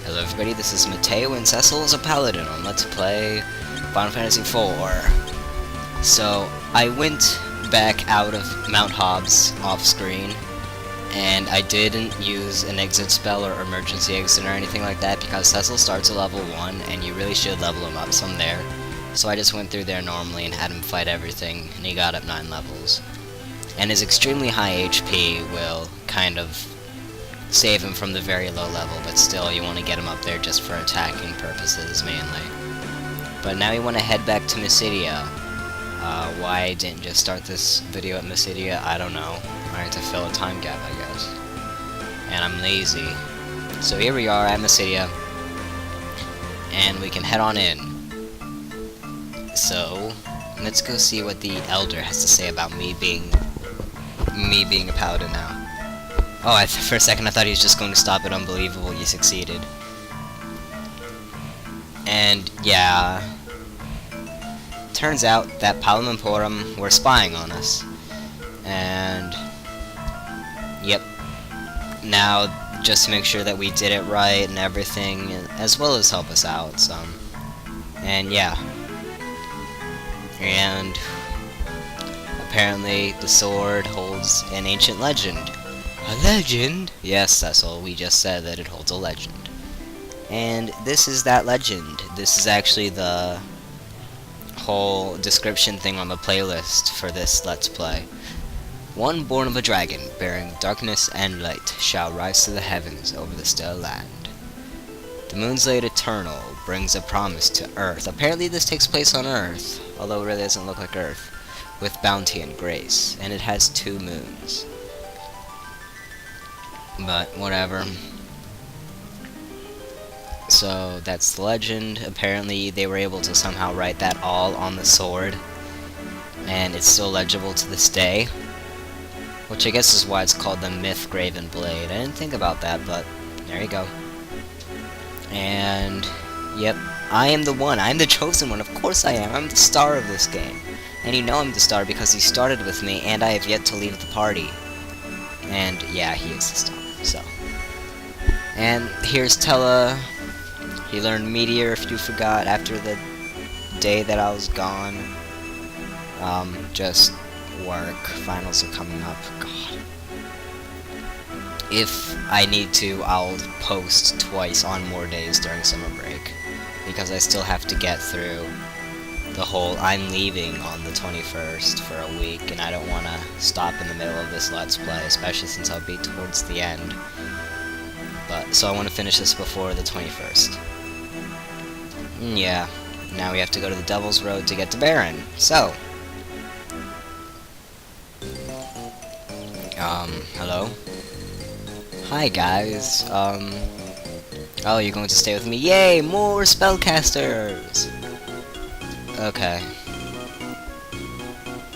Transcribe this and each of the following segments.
Hello everybody, this is Mateo and Cecil is a paladin on Let's Play Final Fantasy IV. So, I went back out of Mount Hobbs off-screen, and I didn't use an exit spell or emergency exit or anything like that because Cecil starts at level 1 and you really should level him up some there. So I just went through there normally and had him fight everything, and he got up 9 levels. And his extremely high HP will kind of save him from the very low level, but still you want to get him up there just for attacking purposes mainly. But now you want to head back to Mysidia. Why I didn't just start this video at Mysidia, I don't know. I had to fill a time gap, I guess. And I'm lazy. So here we are at Mysidia, and we can head on in. So, let's go see what the Elder has to say about me being a paladin now. Oh, for a second I thought he was just going to stop it. Unbelievable, you succeeded. And, yeah. Turns out that Palom and Porum were spying on us. And, yep. Now, just to make sure that we did it right and everything, as well as help us out some. And, yeah. And, apparently the sword holds an ancient legend. A legend? Yes, Cecil, we just said that it holds a legend. And this is that legend. This is actually the whole description thing on the playlist for this Let's Play. One born of a dragon, bearing darkness and light, shall rise to the heavens over the still land. The moon's light eternal brings a promise to Earth. Apparently this takes place on Earth, although it really doesn't look like Earth, with bounty and grace, and it has 2 moons. But, whatever. So, that's the legend. Apparently, they were able to somehow write that all on the sword. And it's still legible to this day. Which I guess is why it's called the Myth Graven Blade. I didn't think about that, but there you go. And, yep, I am the one. I'm the chosen one. Of course I am. I'm the star of this game. And you know I'm the star because he started with me, and I have yet to leave the party. And, yeah, he is the star. So, and here's Tella. He learned Meteor, if you forgot, after the day that I was gone. Just work. Finals are coming up. God. If I need to, I'll post twice on more days during summer break. Because I still have to get through the whole I'm leaving on the 21st for a week, and I don't want to stop in the middle of this Let's Play, especially since I'll be towards the end. But so I want to finish this before the 21st. Yeah, now we have to go to the Devil's Road to get to Baron. So, hello? Hi guys, oh, you're going to stay with me? Yay, more spellcasters! Okay.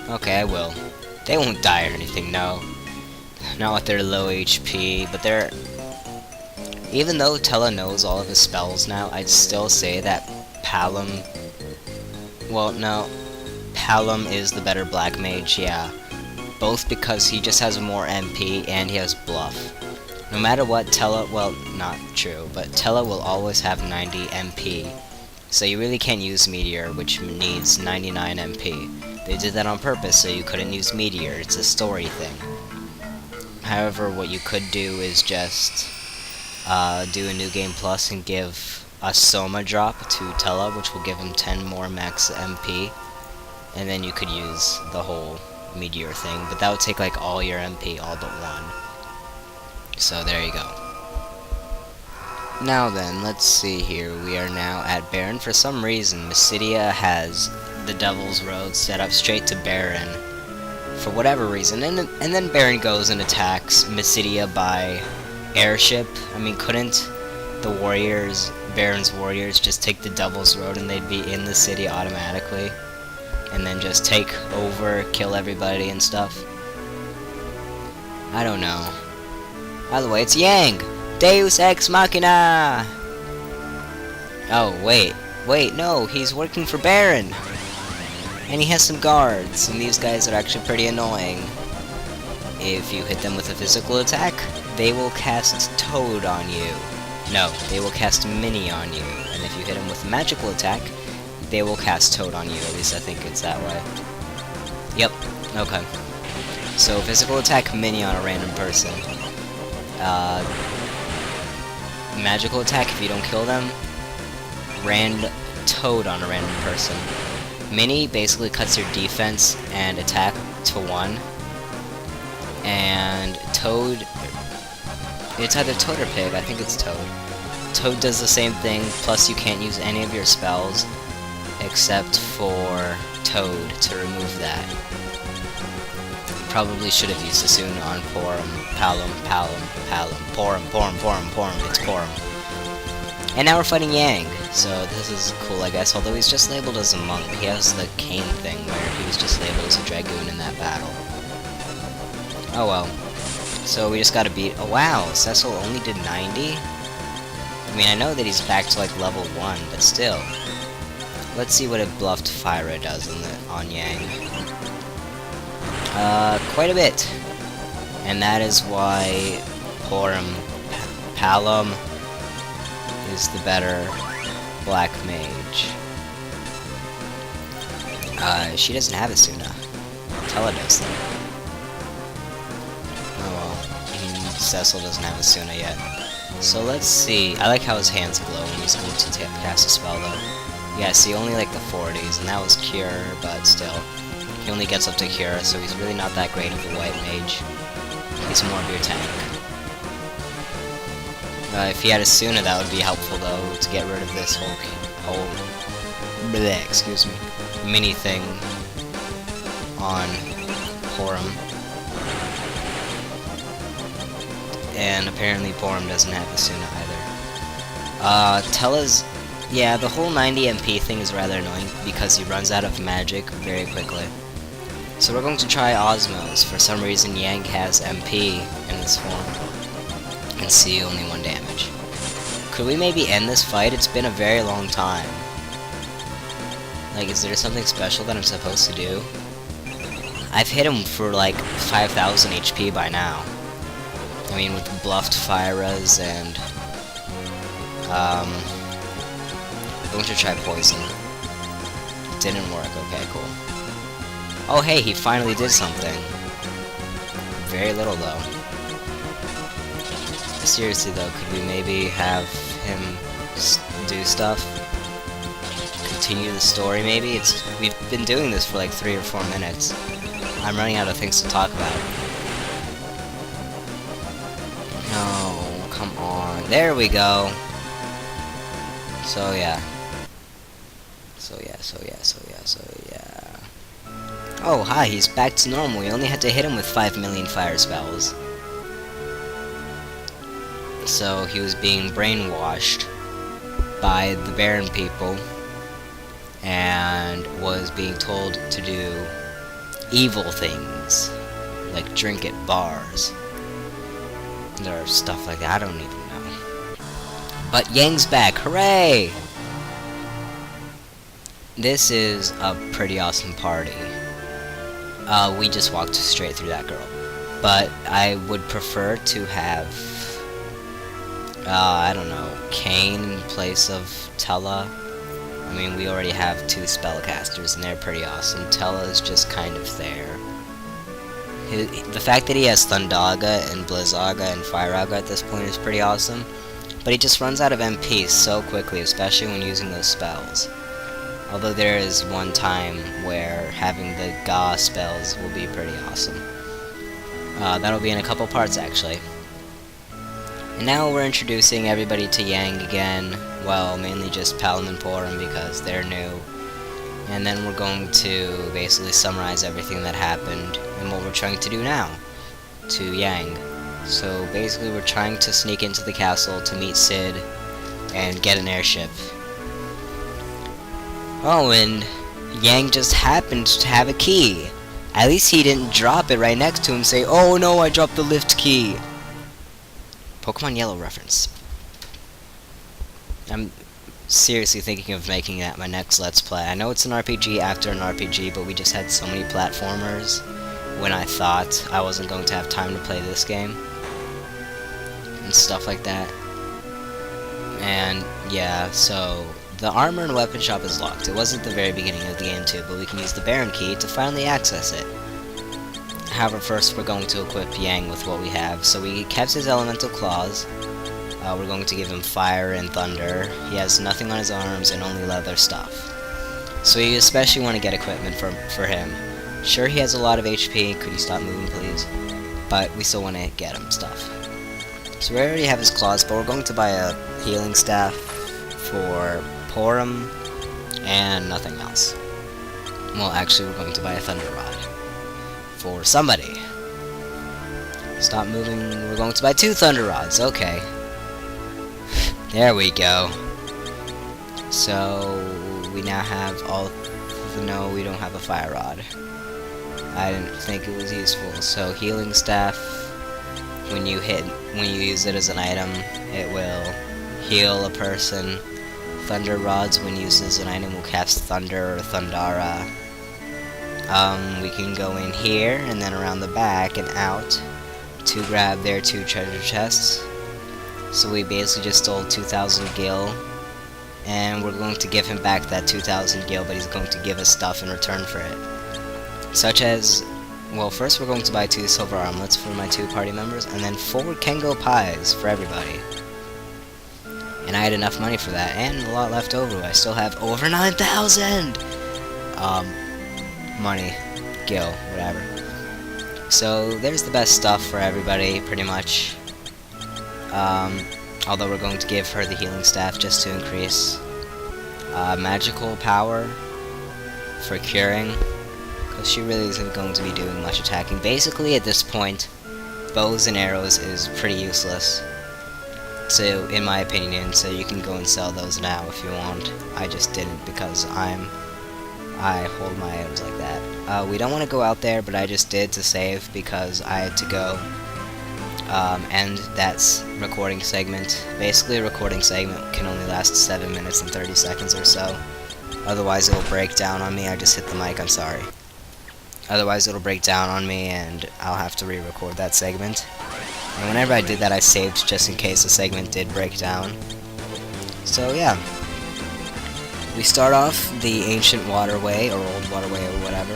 Okay, I will. They won't die or anything, no. Not with their low HP, but they're... Even though Tella knows all of his spells now, I'd still say that Palom... Well, no. Palom is the better black mage, yeah. Both because he just has more MP and he has bluff. No matter what, Tella... Well, not true, but Tella will always have 90 MP. So you really can't use Meteor, which needs 99 MP. They did that on purpose so you couldn't use Meteor. It's a story thing. However, what you could do is just do a New Game Plus and give a Soma drop to Tella, which will give him 10 more max MP. And then you could use the whole Meteor thing, but that would take like all your MP, all but 1. So there you go. Now then, let's see here. We are now at Baron. For some reason, Mysidia has the Devil's Road set up straight to Baron. For whatever reason. And then Baron goes and attacks Mysidia by airship. I mean, couldn't the warriors, Baron's warriors, just take the Devil's Road and they'd be in the city automatically? And then just take over, kill everybody and stuff? I don't know. By the way, it's Yang! Deus Ex Machina! Oh, wait, no, he's working for Baron! And he has some guards, and these guys are actually pretty annoying. If you hit them with a physical attack, they will cast Toad on you. No, they will cast Mini on you, and if you hit them with a magical attack, they will cast Toad on you. At least I think it's that way. Yep. Okay. So physical attack Mini on a random person. Magical attack if you don't kill them. Toad on a random person. Mini basically cuts your defense and attack to 1. And Toad, it's either Toad or Pig, I think it's Toad. Toad does the same thing, plus you can't use any of your spells except for Toad to remove that. Probably should have used Asuna on Porum, Porum, it's Porum. And now we're fighting Yang, so this is cool I guess, although he's just labeled as a monk. He has the cane thing where he was just labeled as a dragoon in that battle. Oh well. So we just gotta beat... Oh wow, Cecil only did 90? I mean, I know that he's back to like level 1, but still. Let's see what a bluffed Fyra does on Yang. Quite a bit. And that is why Palom is the better black mage. She doesn't have Asuna. Tella does though. Oh well. Cecil doesn't have Asuna yet. So let's see. I like how his hands glow when he's going to cast a spell though. Yeah, see, only like the 40s, and that was Cure, but still. He only gets up to Cure, so he's really not that great of a white mage. He's more of your tank. If he had Asuna, that would be helpful though, to get rid of this whole bleh, excuse me, mini thing on Porum. And apparently Porum doesn't have Asuna either. Tella's... Yeah, the whole 90 MP thing is rather annoying because he runs out of magic very quickly. So we're going to try Osmos. For some reason Yang has MP in this form. And see only 1 damage. Could we maybe end this fight? It's been a very long time. Like, is there something special that I'm supposed to do? I've hit him for like 5,000 HP by now. I mean, with bluffed Fyras and... I'm going to try Poison. Didn't work, okay, cool. Oh hey, he finally did something. Very little though. Seriously though, could we maybe have him do stuff? Continue the story maybe? We've been doing this for like 3 or 4 minutes. I'm running out of things to talk about. No, come on. There we go. So yeah. Oh, hi, he's back to normal. We only had to hit him with 5 million fire spells. So he was being brainwashed by the Baron people and was being told to do evil things, like drink at bars. Or stuff like that, I don't even know. But Yang's back, hooray! This is a pretty awesome party. We just walked straight through that girl. But I would prefer to have, I don't know, Kane in place of Tella. I mean, we already have 2 spellcasters and they're pretty awesome. Tella is just kind of there. The fact that he has Thundaga and Blizzaga and Fireaga at this point is pretty awesome. But he just runs out of MP so quickly, especially when using those spells. Although there is one time where having the Ga spells will be pretty awesome. That'll be in a couple parts actually. And now we're introducing everybody to Yang again. Well, mainly just Palom and Porum because they're new. And then we're going to basically summarize everything that happened and what we're trying to do now to Yang. So basically we're trying to sneak into the castle to meet Sid and get an airship. Oh, and Yang just happened to have a key. At least he didn't drop it right next to him and say, "Oh no, I dropped the lift key." Pokemon Yellow reference. I'm seriously thinking of making that my next Let's Play. I know it's an RPG after an RPG, but we just had so many platformers when I thought I wasn't going to have time to play this game. And stuff like that. And yeah, so the armor and weapon shop is locked. It was at the very beginning of the game too, but we can use the Baron key to finally access it. However, first we're going to equip Yang with what we have. So we kept his elemental claws. We're going to give him fire and thunder. He has nothing on his arms and only leather stuff. So you especially want to get equipment for him. Sure, he has a lot of HP. Could you stop moving, please? But we still want to get him stuff. So we already have his claws, but we're going to buy a healing staff for Porum and nothing else. Well, actually, we're going to buy a thunder rod for somebody. Stop moving. We're going to buy 2 thunder rods. Okay. There we go. So we now have all. No, we don't have a fire rod. I didn't think it was useful. So healing staff. When you use it as an item, it will heal a person. Thunder rods, when used as an item, will cast thunder or thundara. We can go in here and then around the back and out to grab their 2 treasure chests. So we basically just stole 2,000 gil, and we're going to give him back that 2,000 gil, but he's going to give us stuff in return for it. Such as, well, first we're going to buy 2 silver armlets for my 2 party members, and then 4 Kengo pies for everybody. And I had enough money for that, and a lot left over. I still have over 9,000! Money, gil, whatever. So there's the best stuff for everybody, pretty much. Although we're going to give her the healing staff just to increase magical power for curing, because she really isn't going to be doing much attacking. Basically, at this point, bows and arrows is pretty useless. So, in my opinion, so you can go and sell those now if you want. I just didn't because I hold my items like that. We don't want to go out there, but I just did to save because I had to go end that recording segment. Basically, a recording segment can only last 7 minutes and 30 seconds or so. Otherwise, it'll break down on me. I just hit the mic, I'm sorry. Otherwise, it'll break down on me and I'll have to re-record that segment. And whenever I did that, I saved just in case the segment did break down. So, yeah. We start off the ancient waterway, or old waterway, or whatever,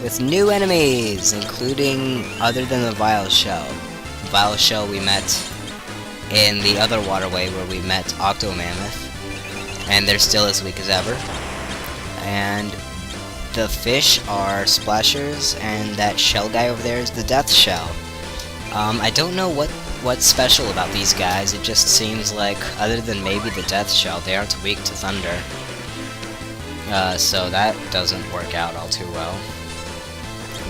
with new enemies, including, other than the Vile Shell. Vile Shell we met in the other waterway where we met Octomammoth, and they're still as weak as ever. And the fish are splashers, and that shell guy over there is the Death Shell. I don't know what's special about these guys. It just seems like, other than maybe the Death Shell, they aren't weak to thunder. So that doesn't work out all too well.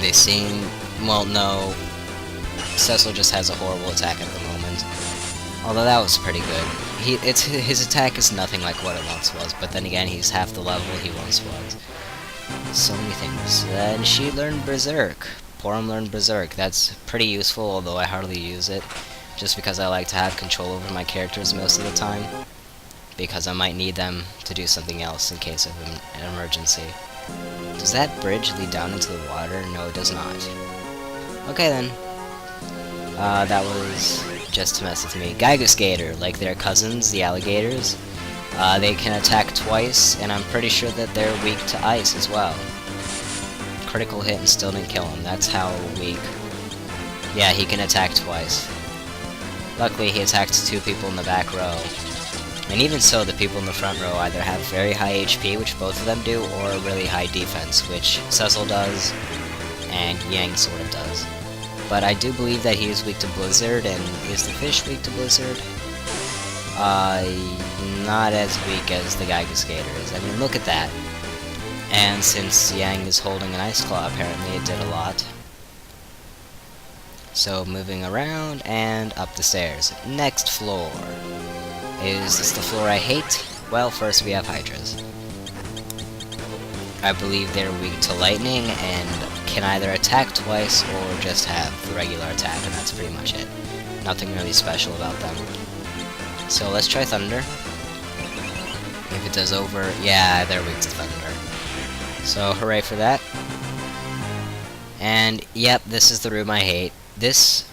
They seem... well, no. Cecil just has a horrible attack at the moment. Although that was pretty good. His attack is nothing like what it once was, but then again, he's half the level he once was. So many things. Then she learned Berserk. Porum learned Berserk. That's pretty useful, although I hardly use it, just because I like to have control over my characters most of the time, because I might need them to do something else in case of an emergency. Does that bridge lead down into the water? No, it does not. Okay then. That was just to mess with me. Geigerskater, like their cousins, the alligators. They can attack twice, and I'm pretty sure that they're weak to ice as well. Critical hit and still didn't kill him. That's how weak. Yeah, he can attack twice. Luckily, he attacked 2 people in the back row. And even so, the people in the front row either have very high HP, which both of them do, or really high defense, which Cecil does, and Yang sort of does. But I do believe that he is weak to Blizzard, and is the fish weak to Blizzard? Not as weak as the Geigerskater is. I mean, look at that. And since Yang is holding an Ice Claw, apparently it did a lot. So, moving around, and up the stairs. Next floor. Is this the floor I hate? Well, first we have Hydras. I believe they're weak to lightning, and can either attack twice, or just have the regular attack, and that's pretty much it. Nothing really special about them. So, let's try Thunder. If it does over... yeah, they're weak to Thunder. So, hooray for that. And, yep, this is the room I hate. This,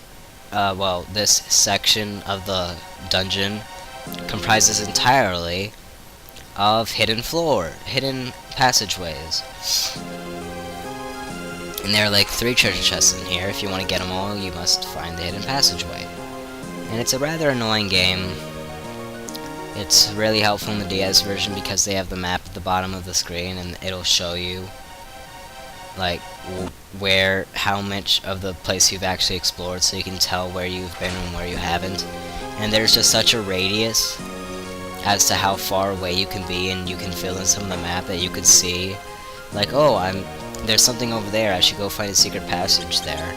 this section of the dungeon comprises entirely of hidden passageways. And there are like 3 treasure chests in here. If you want to get them all, you must find the hidden passageway. And it's a rather annoying game. It's really helpful in the DS version because they have the map at the bottom of the screen and it'll show you like how much of the place you've actually explored, so you can tell where you've been and where you haven't. And there's just such a radius as to how far away you can be, and you can fill in some of the map that you could see like, oh, there's something over there, I should go find a secret passage there,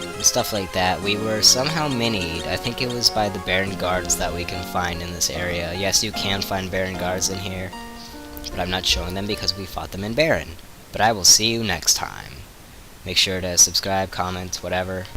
and stuff like that. We were somehow minied. I think it was by the Baron guards that we can find in this area. Yes, you can find Baron guards in here, but I'm not showing them because we fought them in Baron. But I will see you next time. Make sure to subscribe, comment, whatever.